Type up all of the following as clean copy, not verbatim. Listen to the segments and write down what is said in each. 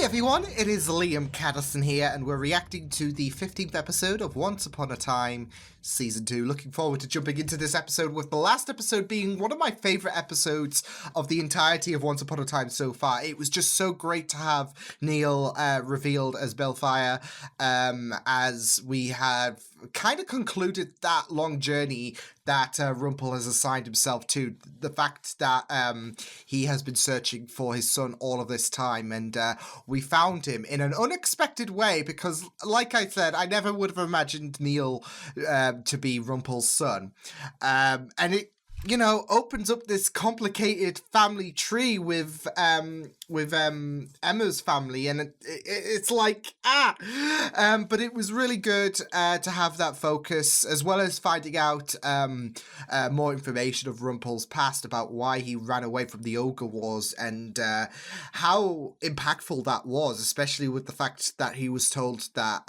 everyone, it is Liam Caddison here, and we're reacting to the 15th episode of Once Upon a Time Season 2. Looking forward to jumping into this episode, with the last episode being one of my favourite episodes of the entirety of Once Upon a Time so far. It was just so great to have Neil revealed as Bellfire, as we have kind of concluded that long journey that Rumpel has assigned himself to. The fact that he has been searching for his son all of this time, and we found him in an unexpected way, because like I said, I never would have imagined Neil to be Rumpel's son. And it, you know, opens up this complicated family tree with Emma's family, and it's like, but it was really good to have that focus, as well as finding out more information of Rumpel's past, about why he ran away from the Ogre Wars, and how impactful that was, especially with the fact that he was told that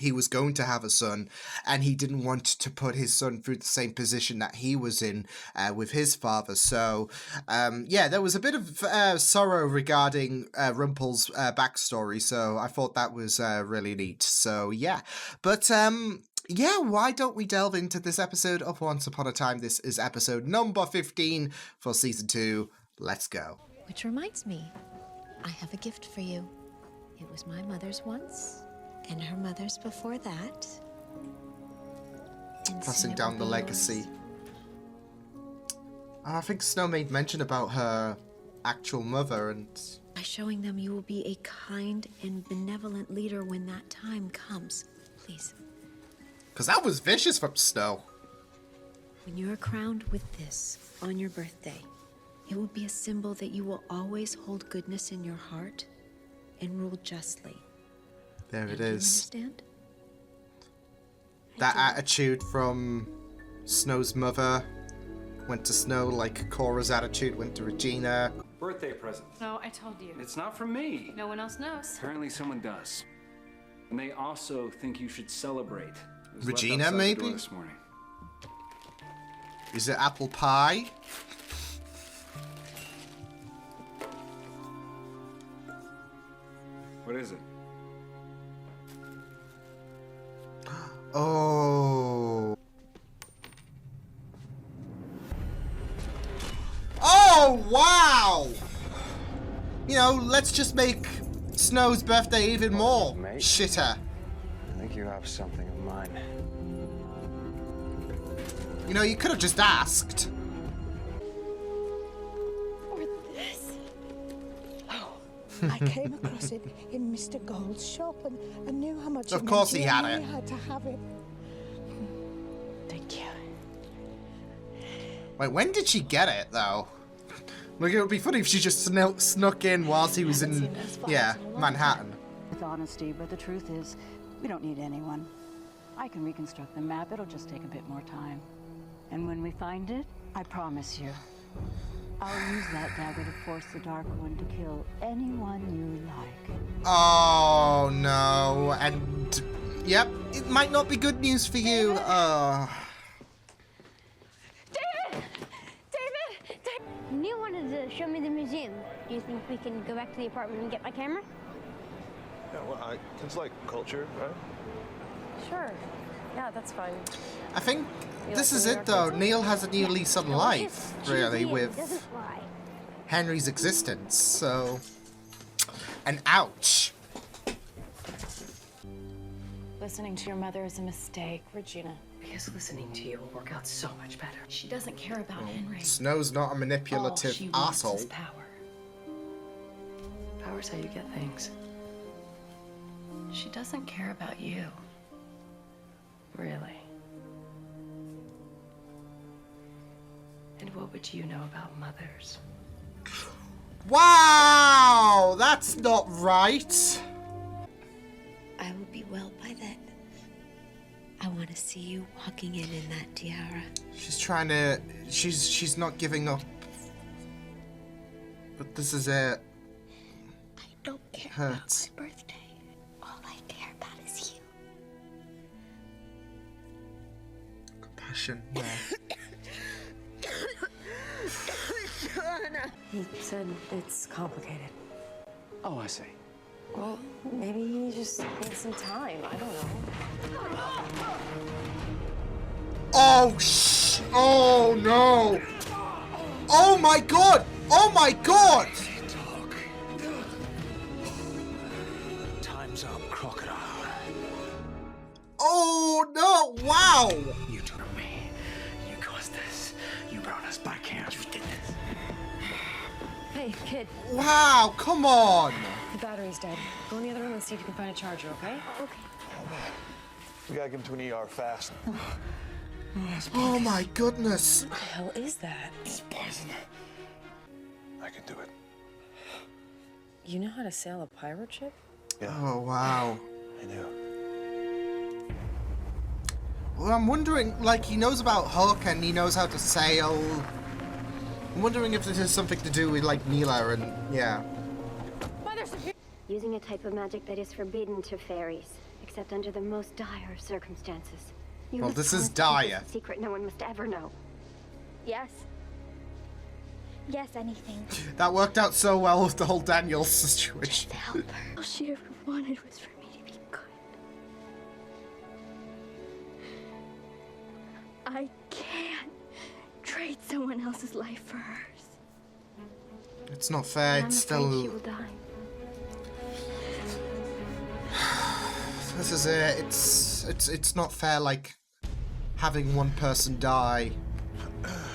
he was going to have a son, and he didn't want to put his son through the same position that he was in with his father. So, yeah, there was a bit of sorrow regarding Rumpel's backstory, so I thought that was really neat. So, yeah. But, yeah, why don't we delve into this episode of Once Upon a Time? This is episode number 15 for Season 2. Let's go. Which reminds me, I have a gift for you. It was my mother's once, and her mother's before that. And passing down the legacy. I think Snow made mention about her actual mother, and by showing them you will be a kind and benevolent leader when that time comes. Please. Because that was vicious from Snow. When you are crowned with this on your birthday, it will be a symbol that you will always hold goodness in your heart and rule justly. There it Do you is. understand? That attitude from Snow's mother went to Snow, like Cora's attitude went to Regina. Birthday present. No, I told you. It's not from me. No one else knows. Apparently someone does. And they also think you should celebrate. It was left Regina, outside the maybe? door this morning. Is it apple pie? What is it? Oh. Oh, wow! You know, let's just make Snow's birthday even more Mate. shitter. I think you have something of mine. You know, you could have just asked. Or this. Oh, I came across it in Mr. Gold's shop and knew how much Of it course meant he to had you, it. and I had to have it. Thank you. Wait, when did she get it, though? Like, it would be funny if she just snuck in whilst he was in, yeah, Manhattan. With honesty, but the truth is, we don't need anyone. I can reconstruct the map. It'll just take a bit more time. And when we find it, I promise you, I'll use that dagger to force the Dark One to kill anyone you like. Oh, no. And, yep, it might not be good news for you. Neil wanted to show me the museum. Do you think we can go back to the apartment and get my camera? Yeah, well, it's like culture, right? Sure. Yeah, that's fine. I think You this like is the New it, York though. museum? Neil has a new lease on life, really, Museum with doesn't fly. Henry's existence, so... And ouch. Listening to your mother is a mistake, Regina. Because listening to you will work out so much better. She doesn't care about Henry. Snow's not a All manipulative she wants asshole. is power. Power's how you get things. She doesn't care about you. Really. And what would you know about mothers? Wow! That's not right. I will be well by then. I want to see you walking in that tiara. She's trying to... She's not giving up. But this is it. I don't care Hurts. about my birthday. All I care about is you. Compassion, yeah. He said it's complicated. Oh, I see. Well, maybe he just needs some time. I don't know. Oh no! Oh my god! Oh my god! Time's up, crocodile. Oh no! Wow! You took me. You caused this. You brought us back here. You did this. Hey, kid, Wow! Come on! the battery's dead. Go in the other room and see if you can find a charger, okay? Okay. We gotta get him to an ER fast. Oh my goodness! What the hell is that? It's poison. I can do it. You know how to sail a pirate ship? Yeah, Oh wow. I do. Well, I'm wondering, like, he knows about Hook and he knows how to sail. I'm wondering if this has something to do with, like, Mila and, yeah. Using a type of magic that is forbidden to fairies, except under the most dire of circumstances. You Well, must this is promise to keep dire. this a secret no one must ever know. Yes. Yes, anything. That worked out so well with the whole Daniel situation. Help her. All she ever wanted was for me to be good. I can't trade someone else's life for hers. It's not fair, I'm it's afraid she still... will die. This is it. It's not fair, like, having one person die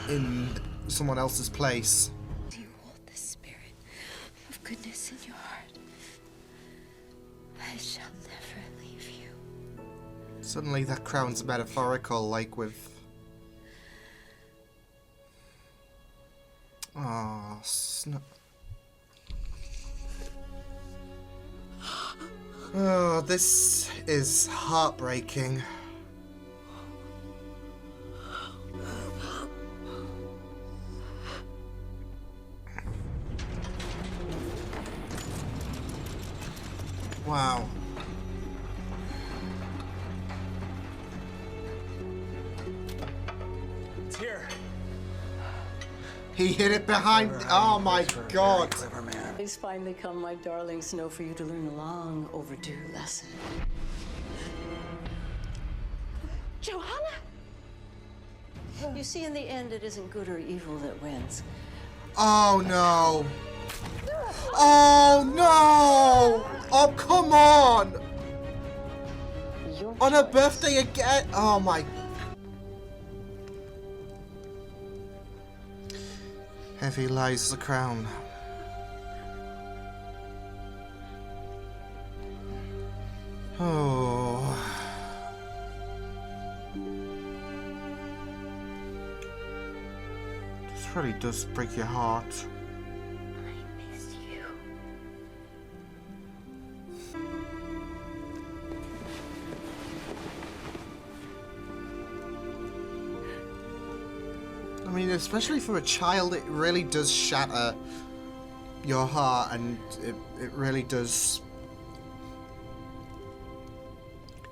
in someone else's place. You hold the spirit of goodness in your heart. I shall never leave you. Suddenly that crown's metaphorical, like with... Oh, oh, this is heartbreaking. Wow. It's here. He hid it behind... Oh my god. Clever man. It's finally come, my darling Snow, for you to learn a long overdue lesson. Johanna! You see, in the end, it isn't good or evil that wins. Oh no. Oh no! Oh, come on! Your On her choice. birthday again? Oh my... Heavy lies the crown. Oh. This really does break your heart. I miss you. I mean, especially for a child, it really does shatter your heart, and it really does...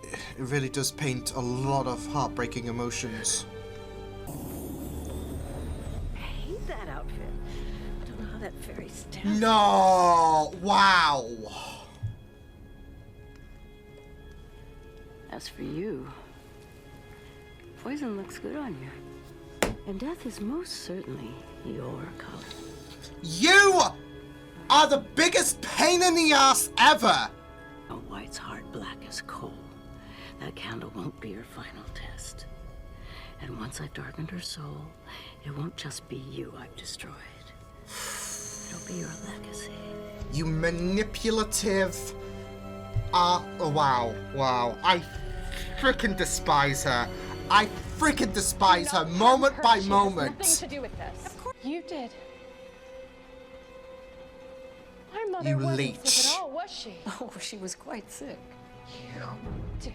It really does paint a lot of heartbreaking emotions. I hate that outfit. I don't know how that fairy stands. No! Wow! As for you, poison looks good on you. And death is most certainly your color. You are the biggest pain in the ass ever! A white's hard black as coal. That candle won't be your final test. And once I've darkened her soul, it won't just be you I've destroyed. It'll be your legacy. You manipulative... oh, wow, wow. I frickin' despise her. I frickin' despise her moment by moment. Nothing to do with this. Of course you did. My mother You wasn't leech. sick at all, was she? Oh, she was quite sick. You did.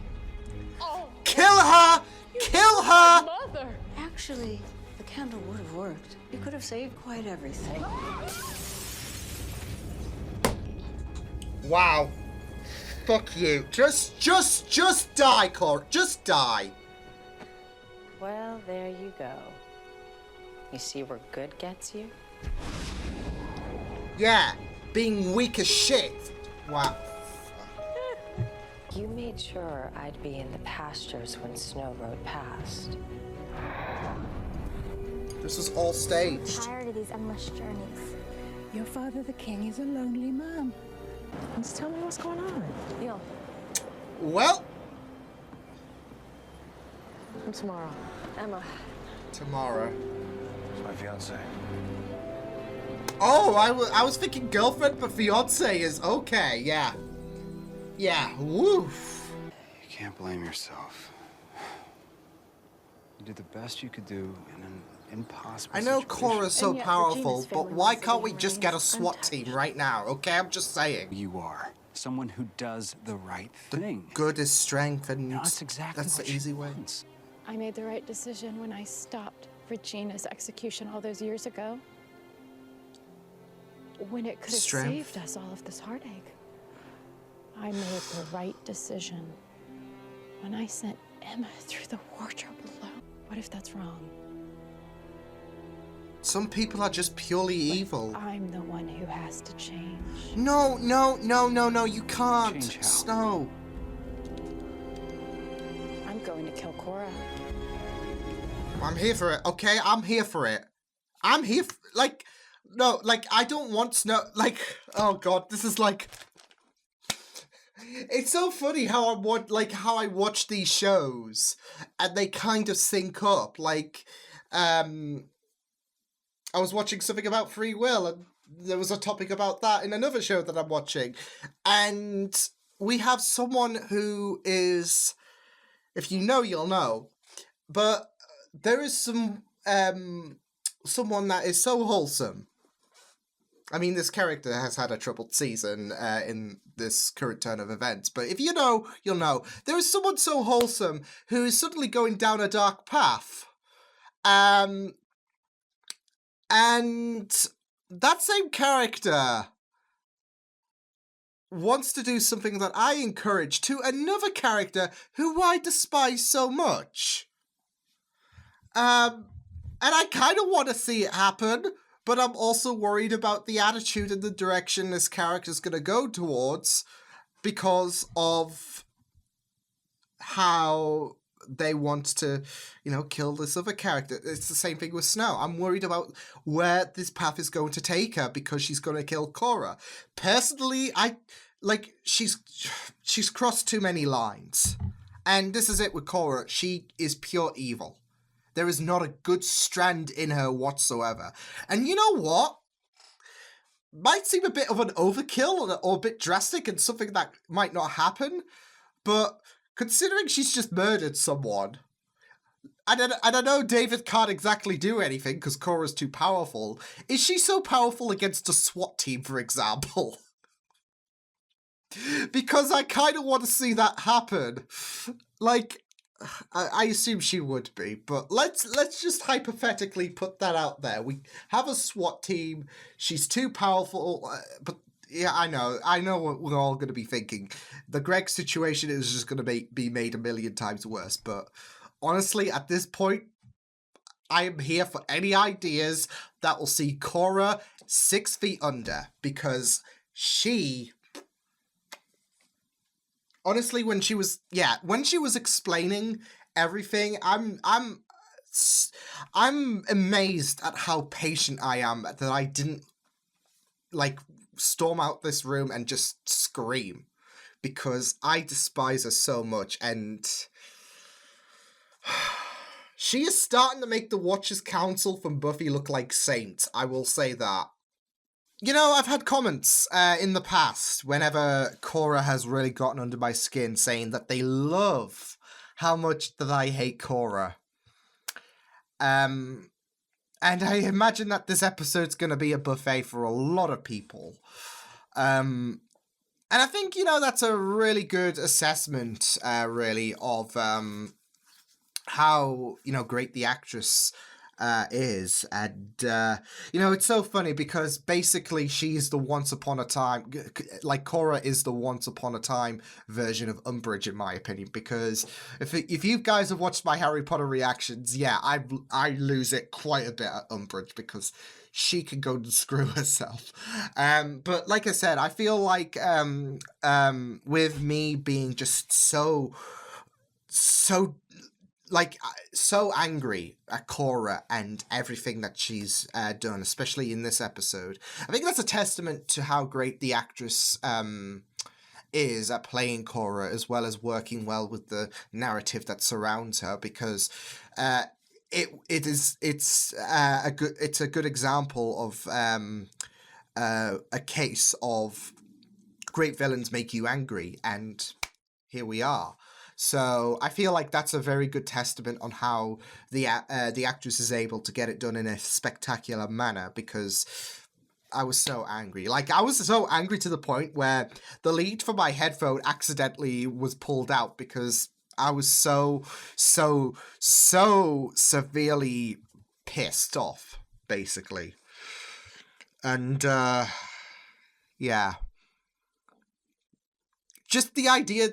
Oh, Kill her! Kill my her! mother. Actually, the candle would have worked. You could have saved quite everything. Wow. Fuck you. Just die, Cor. Just die. Well, there you go. You see where good gets you? Yeah. being weak as shit. Wow. You made sure I'd be in the pastures when Snow rode past. This was all staged. I'm tired of these endless journeys. Your father, the king, is a lonely man. Just tell me what's going on. Neil. Well. Tomorrow. Emma. Tomorrow. It's my fiance. Oh, I was thinking girlfriend, but fiance is okay. Yeah. Yeah. Woof. You can't blame yourself. You did the best you could do in an impossible I know situation. Cora's so And yet powerful, Regina's but family why wants to can't be we just get a arranged SWAT untouched. team right now? Okay, I'm just saying. You are someone who does the right thing. Good is strength, and No, that's exactly that's what the she easy way. wants. I made the right decision when I stopped Regina's execution all those years ago. When it could have Strength. saved us all of this heartache. I made the right decision when I sent Emma through the wardrobe alone. What if that's wrong? Some people are just purely evil. I'm the one who has to change. No, you can't. Change how? Snow. I'm going to kill Cora. I'm here for it, okay? I'm here for it. I'm here no, I don't want Snow, oh god, this is it's so funny how I watch these shows, and they kind of sync up, I was watching something about free will, and there was a topic about that in another show that I'm watching, and we have someone who is, if you know, you'll know, but there is someone that is so wholesome. I mean, this character has had a troubled season in this current turn of events, but if you know, you'll know. There is someone so wholesome who is suddenly going down a dark path. And that same character wants to do something that I encourage to another character who I despise so much. And I kind of want to see it happen, but I'm also worried about the attitude and the direction this character's going to go towards because of how they want to, kill this other character. It's the same thing with Snow. I'm worried about where this path is going to take her because she's going to kill Cora. Personally, she's crossed too many lines. And this is it with Cora. She is pure evil. There is not a good strand in her whatsoever. And you know what? Might seem a bit of an overkill or a bit drastic and something that might not happen, but considering she's just murdered someone, and I know David can't exactly do anything because Cora's too powerful, is she so powerful against a SWAT team, for example? Because I kind of want to see that happen. I assume she would be, but let's just hypothetically put that out there. We have a SWAT team. She's too powerful, but yeah, I know what we're all going to be thinking. The Greg situation is just going to be made a million times worse, but honestly, at this point, I am here for any ideas that will see Cora 6 feet under, because she... Honestly, when she was explaining everything, I'm amazed at how patient I am that I didn't storm out this room and just scream, because I despise her so much, and she is starting to make the Watchers Council from Buffy look like saints. I will say that. I've had comments in the past whenever Cora has really gotten under my skin saying that they love how much that I hate Cora. And I imagine that this episode's going to be a buffet for a lot of people. And I think, that's a really good assessment, really, of how, great the actress is. And, it's so funny because basically she's the once upon a time, like Cora is the once upon a time version of Umbridge, in my opinion, because if you guys have watched my Harry Potter reactions, yeah, I lose it quite a bit at Umbridge because she can go and screw herself. But like I said, I feel like with me being just so angry at Cora and everything that she's done, especially in this episode. I think that's a testament to how great the actress is at playing Cora, as well as working well with the narrative that surrounds her, because it's a good example of a case of great villains make you angry, and here we are. So I feel like that's a very good testament on how the actress is able to get it done in a spectacular manner, because I was so angry. Like, I was so angry to the point where the lead for my headphone accidentally was pulled out because I was so severely pissed off, basically. And, yeah. Just the idea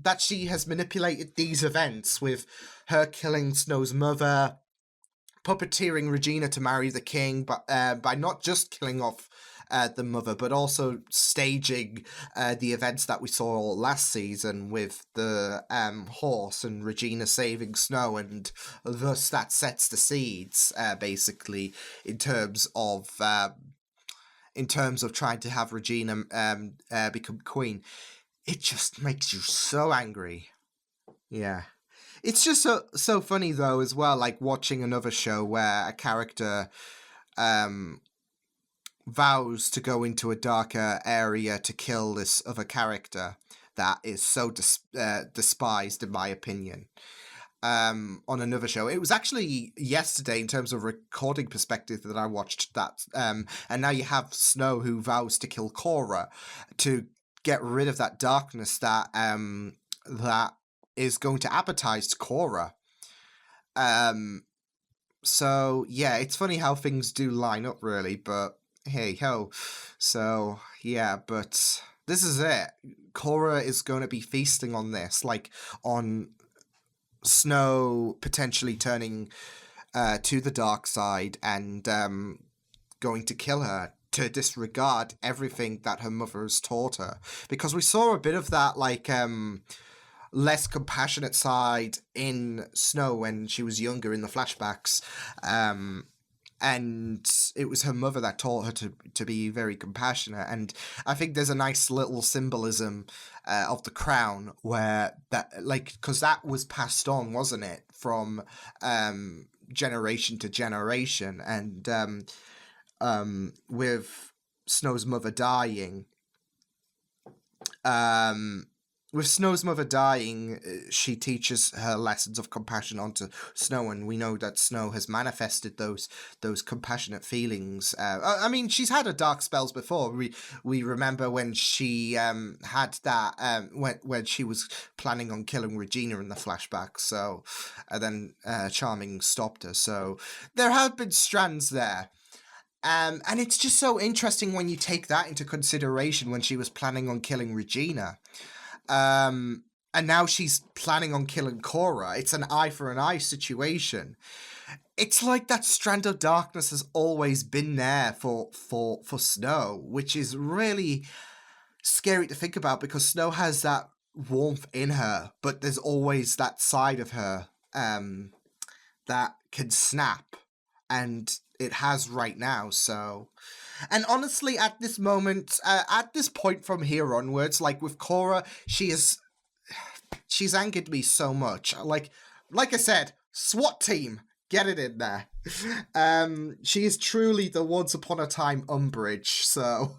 that she has manipulated these events with her killing Snow's mother, puppeteering Regina to marry the king, but by not just killing off the mother, but also staging the events that we saw last season with the horse and Regina saving Snow, and thus that sets the seeds, basically, in terms of trying to have Regina become queen. It just makes you so angry. Yeah. It's just so funny, though, as well, like watching another show where a character vows to go into a darker area to kill this other character that is so despised, in my opinion. On another show. It was actually yesterday, in terms of recording perspective, that I watched that. And now you have Snow, who vows to kill Cora to get rid of that darkness that that is going to appetize Cora. So yeah, it's funny how things do line up, really, but hey ho. So yeah, but this is it. Cora is going to be feasting on this, like on Snow potentially turning to the dark side and going to kill her, to disregard everything that her mother has taught her. Because we saw a bit of that, like, less compassionate side in Snow when she was younger in the flashbacks. And it was her mother that taught her to be very compassionate. And I think there's a nice little symbolism of the crown where that, like, because that was passed on, wasn't it, from generation to generation. And with Snow's mother dying, she teaches her lessons of compassion onto Snow, and we know that Snow has manifested those compassionate feelings. I mean, she's had her dark spells before. We remember when she had that when she was planning on killing Regina in the flashback. So, and then Charming stopped her. So there have been strands there. And it's just so interesting when you take that into consideration when she was planning on killing Regina. And now she's planning on killing Cora. It's an eye for an eye situation. It's like that strand of darkness has always been there for Snow, which is really scary to think about, because Snow has that warmth in her, but there's always that side of her that can snap, and it has right now. So, and honestly, at this moment, at this point from here onwards, like with Cora, she's angered me so much. Like I said, SWAT team, get it in there. She is truly the once upon a time Umbridge. So,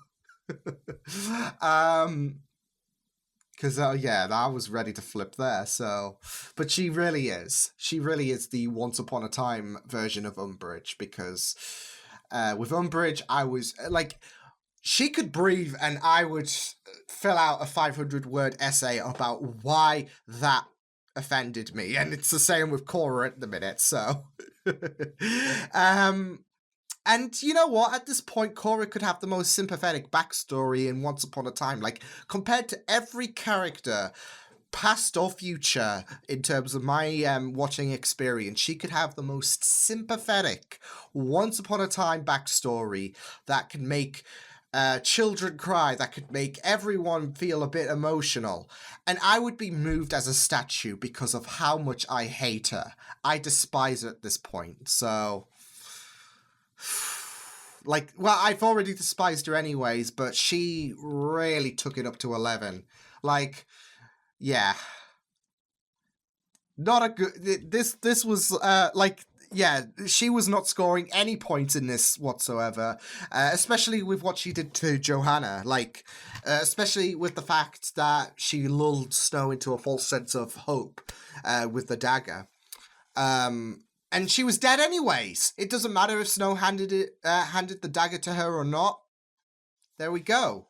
because yeah, I was ready to flip there. So, but she really is. She really is the once upon a time version of Umbridge, because with Umbridge, I was like, she could breathe and I would fill out a 500-word essay about why that offended me. And it's the same with Cora at the minute. So, And you know what? At this point, Korra could have the most sympathetic backstory in Once Upon a Time. Like, compared to every character, past or future, in terms of my watching experience, she could have the most sympathetic Once Upon a Time backstory that could make children cry, that could make everyone feel a bit emotional. And I would be moved as a statue because of how much I hate her. I despise her at this point, so... Like, well, I've already despised her anyways, but she really took it up to 11. Like, yeah. Not a good... This was, like... Yeah, she was not scoring any points in this whatsoever, especially with what she did to Johanna. Like, especially with the fact that she lulled Snow into a false sense of hope with the dagger. And she was dead anyways. It doesn't matter if Snow handed the dagger to her or not. There we go.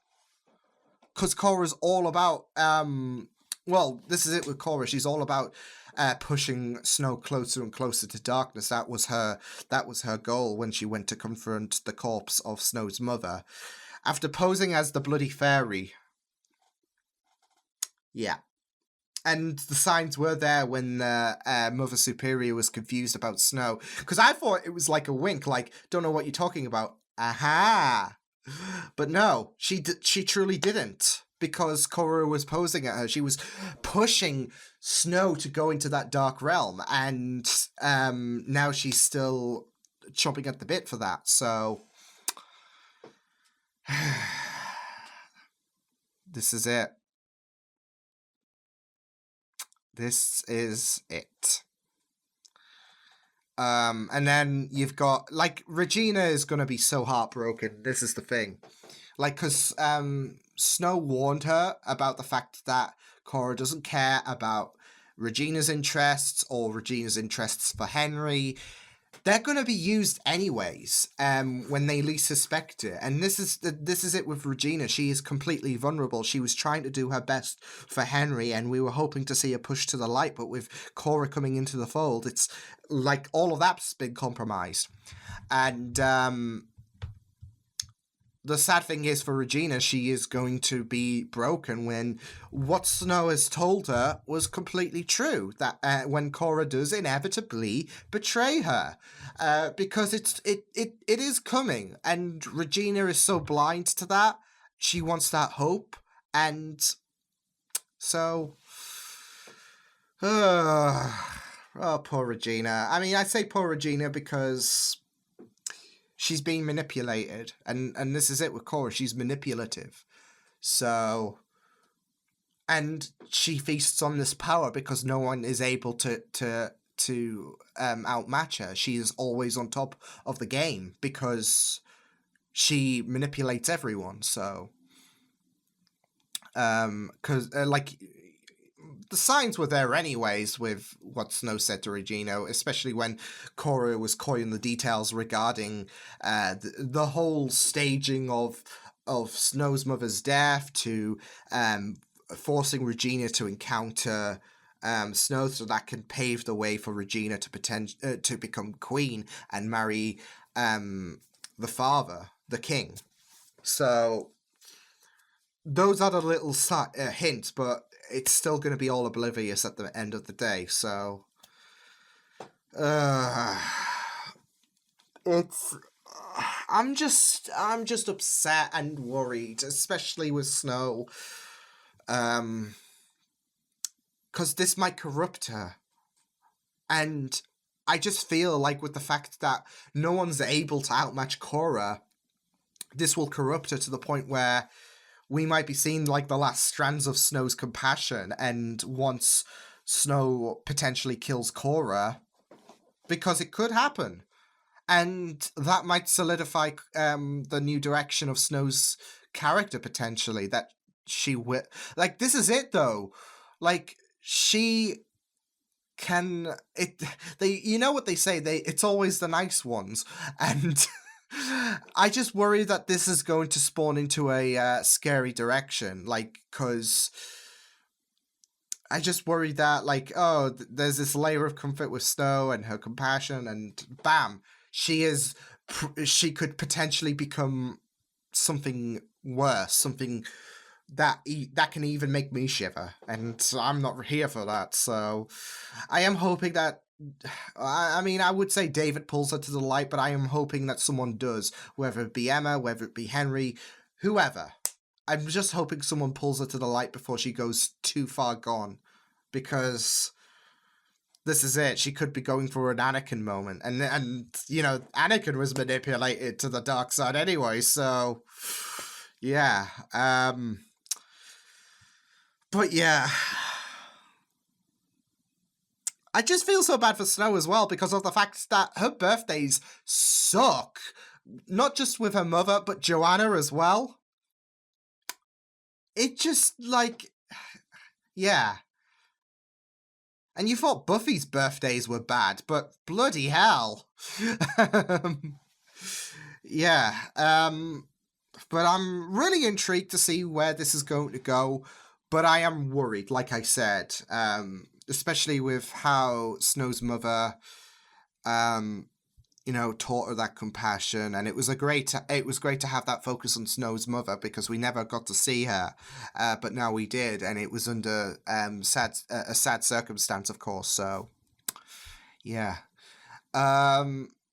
Because Korra's all about... well, this is it with Korra. She's all about... pushing Snow closer and closer to darkness. That was her goal when she went to confront the corpse of Snow's mother. After posing as the Bloody Fairy. Yeah. And the signs were there when Mother Superior was confused about Snow. Because I thought it was like a wink, like, don't know what you're talking about. Aha! But no, she truly didn't. Because Korra was posing at her. She was pushing Snow to go into that dark realm. And now she's still chomping at the bit for that. So... this is it. This is it. And then you've got, like, Regina is going to be so heartbroken. This is the thing. Like, because Snow warned her about the fact that Korra doesn't care about Regina's interests or Regina's interests for Henry. They're going to be used anyways when they least suspect it. And this is it with Regina. She is completely vulnerable. She was trying to do her best for Henry, and we were hoping to see her push to the light. But with Korra coming into the fold, it's like all of that's been compromised. And the sad thing is for Regina, she is going to be broken when what Snow has told her was completely true. That when Korra does inevitably betray her, because it is coming, and Regina is so blind to that. She wants that hope, and so, oh, poor Regina. I mean, I say poor Regina because she's being manipulated, and this is it with Korra. She's manipulative, so, and she feasts on this power because no one is able to outmatch her. She is always on top of the game because she manipulates everyone. So, because like, the signs were there anyways with what Snow said to Regina, especially when Korra was coying the details regarding the whole staging of Snow's mother's death to forcing Regina to encounter Snow, so that can pave the way for Regina to become queen and marry the father, the king. So those are the little hints, but it's still going to be all oblivious at the end of the day. So it's I'm just upset and worried, especially with Snow, because this might corrupt her. And I just feel like with the fact that no one's able to outmatch Korra, this will corrupt her to the point where we might be seeing like the last strands of Snow's compassion, and once Snow potentially kills Korra, because it could happen, and that might solidify the new direction of Snow's character potentially. That she will, like, this is it though, like she can you know what they say, it's always the nice ones, and I just worry that this is going to spawn into a scary direction, like, because I just worry that, like, oh, there's this layer of comfort with Snow and her compassion, and bam, she could potentially become something worse, something that can even make me shiver, and I'm not here for that. So I am hoping that. I mean, I would say David pulls her to the light, but I am hoping that someone does, whether it be Emma, whether it be Henry, whoever. I'm just hoping someone pulls her to the light before she goes too far gone, because this is it. She could be going for an Anakin moment, and Anakin was manipulated to the dark side anyway. So yeah, but yeah, I just feel so bad for Snow as well because of the fact that her birthdays suck. Not just with her mother, but Joanna as well. It just, like, yeah. And you thought Buffy's birthdays were bad, but bloody hell. Yeah. But I'm really intrigued to see where this is going to go. But I am worried, like I said, especially with how Snow's mother, taught her that compassion, and it was great to have that focus on Snow's mother because we never got to see her, but now we did, and it was under a sad circumstance, of course. So, yeah.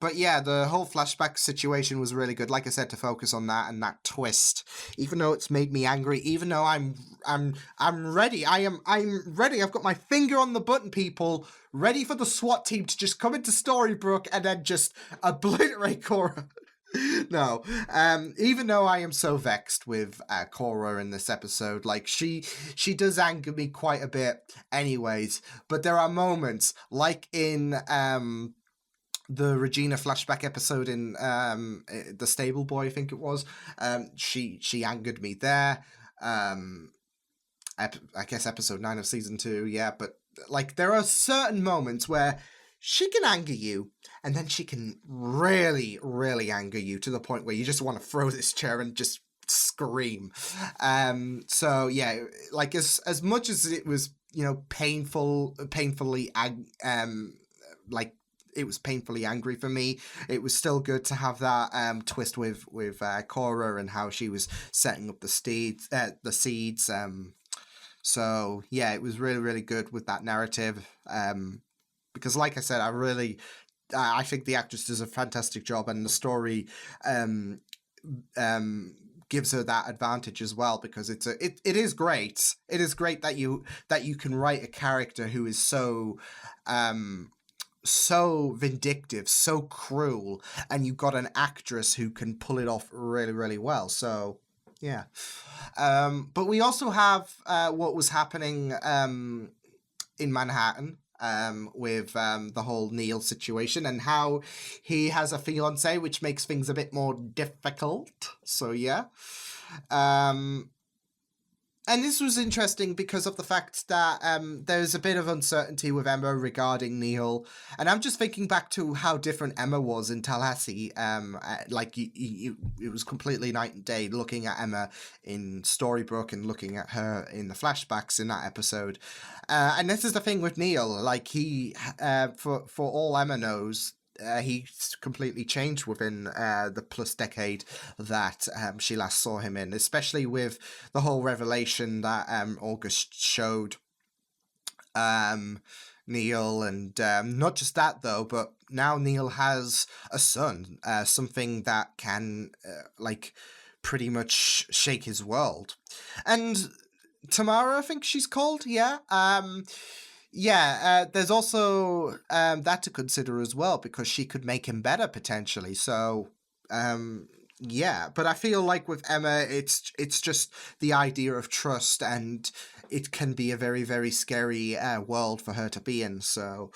But yeah, the whole flashback situation was really good. Like I said, to focus on that and that twist, even though it's made me angry, even though I'm ready. I'm ready. I've got my finger on the button, people. Ready for the SWAT team to just come into Storybrooke and then just obliterate Cora. No, even though I am so vexed with Cora in this episode, like she does anger me quite a bit anyways, but there are moments like in the Regina flashback episode in the Stable Boy, I think it was. She angered me there. I guess episode 9 of season 2, yeah. But like there are certain moments where she can anger you, and then she can really, really anger you to the point where you just want to throw this chair and just scream. So yeah, like as much as it was, painfully like. It was painfully angry for me. It was still good to have that twist with Cora and how she was setting up the seeds. So yeah, it was really, really good with that narrative. Because like I said, I think the actress does a fantastic job, and the story gives her that advantage as well, because it is great. It is great that you can write a character who is so vindictive, so cruel, and you've got an actress who can pull it off really, really well. So yeah. But we also have what was happening in Manhattan with the whole Neil situation, and how he has a fiance, which makes things a bit more difficult. So yeah. And this was interesting because of the fact that there's a bit of uncertainty with Emma regarding Neil. And I'm just thinking back to how different Emma was in Tallahassee. It was completely night and day looking at Emma in Storybrooke and looking at her in the flashbacks in that episode. And this is the thing with Neil. Like he, for all Emma knows, he's completely changed within the plus decade that she last saw him in, especially with the whole revelation that August showed Neil, and not just that though, but now Neil has a son, something that can pretty much shake his world. And Tamara, I think she's called, yeah. There's also that to consider as well, because she could make him better potentially. So, but I feel like with Emma, it's just the idea of trust, and it can be a very, very scary world for her to be in. So,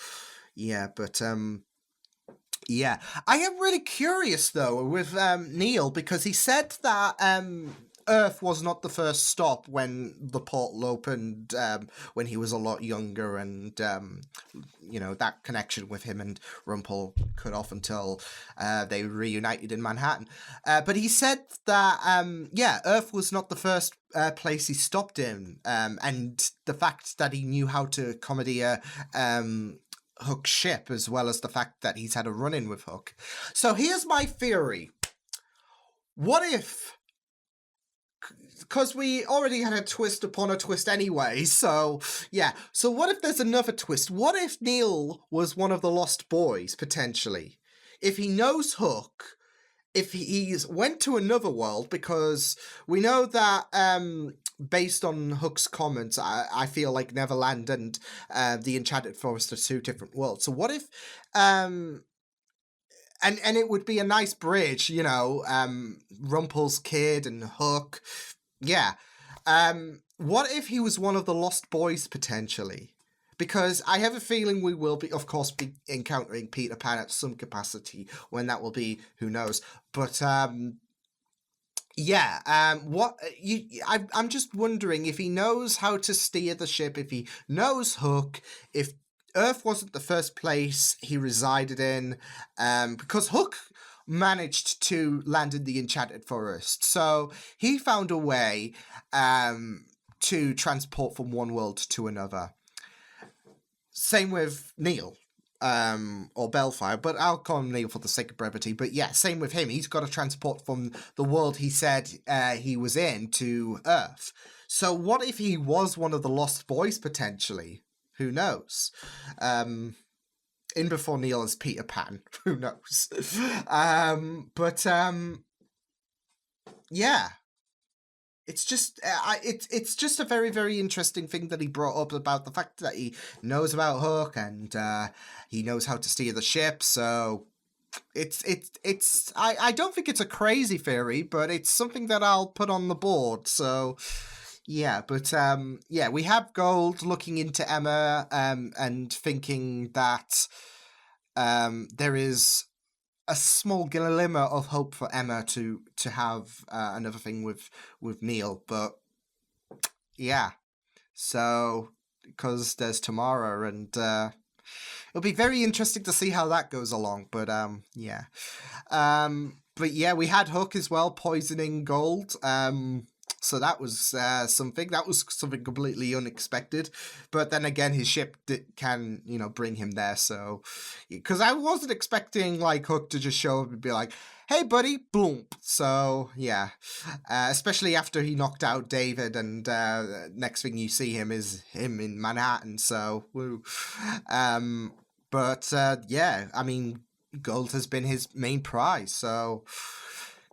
yeah, but I am really curious though with Neil, because he said that Earth was not the first stop when the portal opened, when he was a lot younger, and that connection with him and Rumpel cut off until they reunited in Manhattan. But he said that Earth was not the first place he stopped in, and the fact that he knew how to commandeer Hook's ship, as well as the fact that he's had a run-in with Hook. So here's my theory. What if, because we already had a twist upon a twist anyway, so what if there's another twist? What if Neil was one of the lost boys, potentially? If he knows Hook, if he's went to another world, because we know that based on Hook's comments, I feel like Neverland and the Enchanted Forest are two different worlds. So what if and it would be a nice bridge, Rumpel's kid and Hook. Yeah. What if he was one of the lost boys, potentially? Because I have a feeling we will be, of course, be encountering Peter Pan at some capacity. When that will be, who knows? But I'm just wondering if he knows how to steer the ship, if he knows Hook, if Earth wasn't the first place he resided in, because Hook managed to land in the Enchanted Forest. So he found a way to transport from one world to another. Same with Neil, or Bellfire, but I'll call him Neil for the sake of brevity. But yeah, same with him. He's got to transport from the world he said he was in to Earth. So what if he was one of the Lost Boys, potentially? Who knows? In before Neil as Peter Pan. Who knows? Yeah. It's just it's just a very, very interesting thing that he brought up about the fact that he knows about Hook and he knows how to steer the ship. So it's I don't think it's a crazy theory, but it's something that I'll put on the board. So yeah, but we have Gold looking into Emma and thinking that there is a small glimmer of hope for Emma to have another thing with Neil, but yeah, so because there's Tamara, and it'll be very interesting to see how that goes along. But we had Hook as well poisoning Gold. So that was something. That was something completely unexpected. But then again, his ship can, bring him there. So, because I wasn't expecting like Hook to just show up and be like, "Hey, buddy," boom. So yeah, especially after he knocked out David, and next thing you see him is him in Manhattan. So, woo. I mean, Gold has been his main prize. So.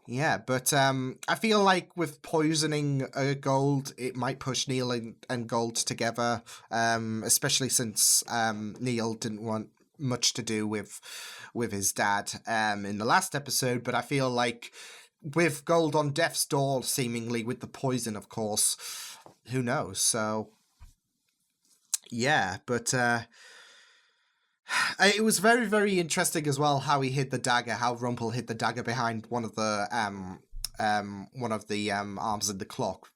Yeah, but I feel like with poisoning Gold, it might push Neil and Gold together, especially since Neil didn't want much to do with his dad in the last episode. But I feel like with Gold on death's door, seemingly, with the poison, of course, who knows? So, yeah, but... it was very, very interesting as well how he hid the dagger, how Rumpel hid the dagger behind one of the arms in the clock,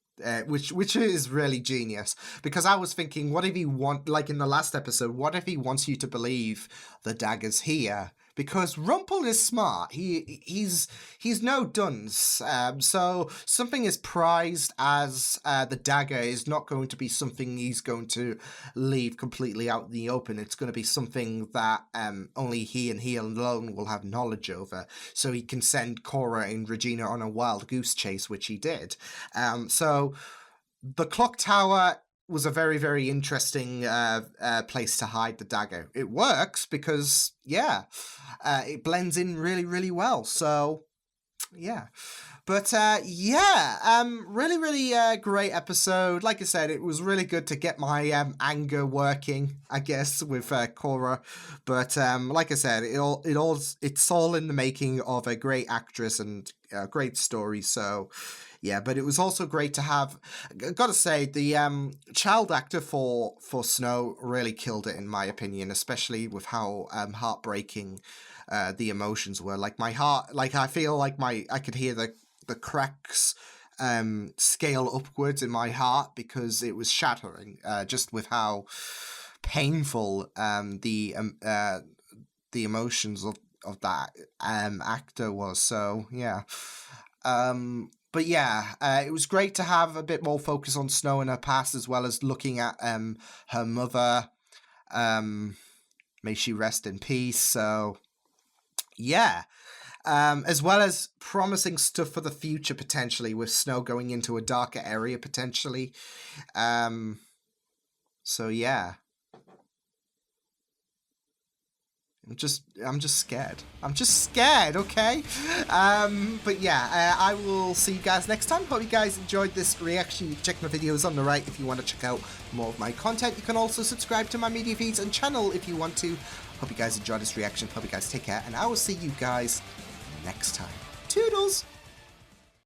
which is really genius. Because I was thinking, what if he like in the last episode, what if he wants you to believe the dagger's here? Because Rumpel is smart. He's no dunce. So something as prized as the dagger is not going to be something he's going to leave completely out in the open. It's going to be something that only he and he alone will have knowledge over. So he can send Cora and Regina on a wild goose chase, which he did. So the clock tower was a very, very interesting place to hide the dagger. It works because, it blends in really, really well. So, yeah. But, really, really great episode. Like I said, it was really good to get my anger working, I guess, with Cora. But, like I said, it's all in the making of a great actress and a great story. So, yeah, but it was also great to have, gotta say, the child actor for Snow really killed it, in my opinion, especially with how heartbreaking the emotions were. Like, my heart, like, I feel like I could hear the cracks scale upwards in my heart, because it was shattering, just with how painful the emotions of that actor was. So yeah. But yeah, it was great to have a bit more focus on Snow and her past, as well as looking at her mother. May she rest in peace. So yeah. As well as promising stuff for the future, potentially, with Snow going into a darker area, potentially. So yeah. I'm just scared. I'm just scared, okay? But yeah, I will see you guys next time. Hope you guys enjoyed this reaction. You can check my videos on the right if you want to check out more of my content. You can also subscribe to my media feeds and channel if you want to. Hope you guys enjoyed this reaction. Hope you guys take care, and I will see you guys next time. Toodles!